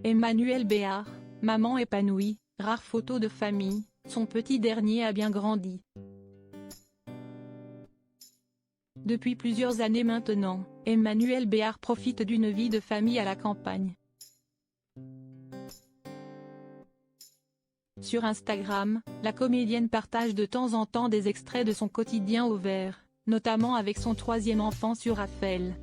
Emmanuelle Béard, maman épanouie, rare photo de famille, son petit dernier a bien grandi. Depuis plusieurs années maintenant, Emmanuelle Béard profite d'une vie de famille à la campagne. Sur Instagram, la comédienne partage de temps en temps des extraits de son quotidien au vert, notamment avec son troisième enfant sur Raphaël.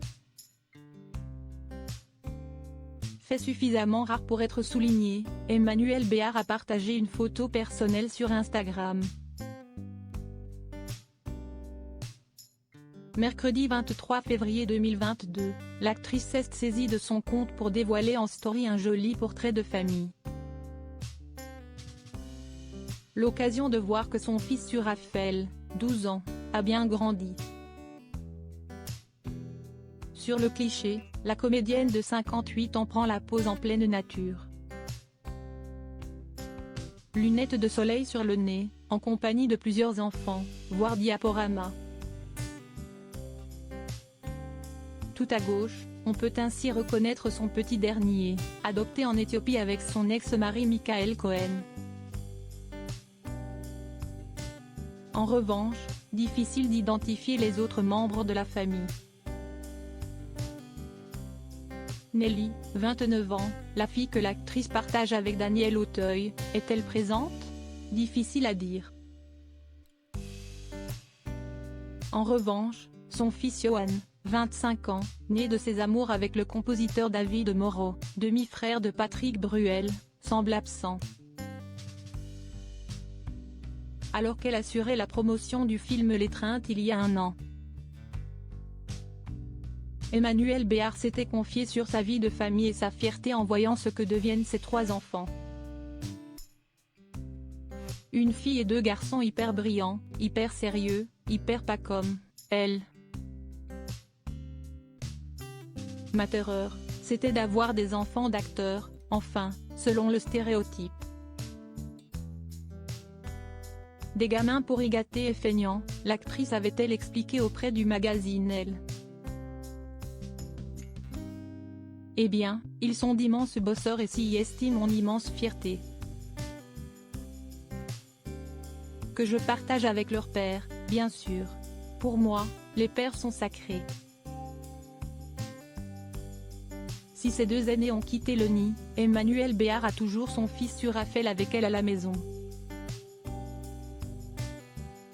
Fait suffisamment rare pour être souligné, Emmanuelle Béard a partagé une photo personnelle sur Instagram. Mercredi 23 février 2022, l'actrice s'est saisie de son compte pour dévoiler en story un joli portrait de famille. L'occasion de voir que son fils sur Raphaël, 12 ans, a bien grandi. Sur le cliché, la comédienne de 58 ans prend la pose en pleine nature. Lunettes de soleil sur le nez, en compagnie de plusieurs enfants, voire diaporama. Tout à gauche, on peut ainsi reconnaître son petit dernier, adopté en Éthiopie avec son ex-mari Michael Cohen. En revanche, difficile d'identifier les autres membres de la famille. Nelly, 29 ans, la fille que l'actrice partage avec Daniel Auteuil, est-elle présente? Difficile à dire. En revanche, son fils Johan, 25 ans, né de ses amours avec le compositeur David Moreau, demi-frère de Patrick Bruel, semble absent. Alors qu'elle assurait la promotion du film L'étreinte il y a un an. Emmanuelle Béard s'était confiée sur sa vie de famille et sa fierté en voyant ce que deviennent ses 3 enfants. Une fille et 2 garçons hyper brillants, hyper sérieux, hyper pas comme elle. Ma terreur, c'était d'avoir des enfants d'acteurs, enfin, selon le stéréotype. Des gamins pourri gâtés et feignants, l'actrice avait-elle expliqué auprès du magazine Elle. Eh bien, ils sont d'immenses bosseurs et s'y estiment mon immense fierté. Que je partage avec leur père, bien sûr. Pour moi, les pères sont sacrés. Si ces 2 aînés ont quitté le nid, Emmanuelle Béard a toujours son fils sur Raphaël avec elle à la maison.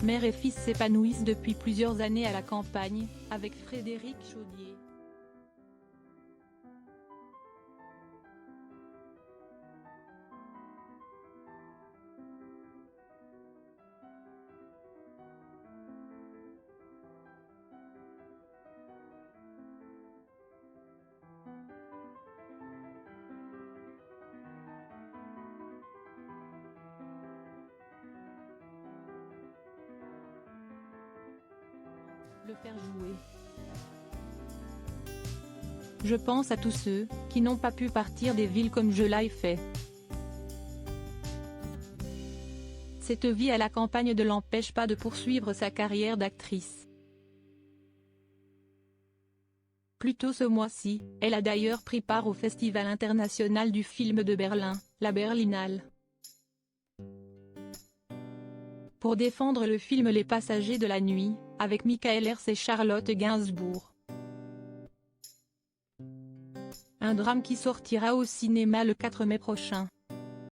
Mère et fils s'épanouissent depuis plusieurs années à la campagne, avec Frédéric Chaudier. Le faire jouer. Je pense à tous ceux qui n'ont pas pu partir des villes comme je l'ai fait. Cette vie à la campagne ne l'empêche pas de poursuivre sa carrière d'actrice. Plus tôt ce mois-ci, elle a d'ailleurs pris part au Festival international du film de Berlin, la Berlinale. Pour défendre le film Les Passagers de la nuit, avec Michael Herz et Charlotte Gainsbourg. Un drame qui sortira au cinéma le 4 mai prochain.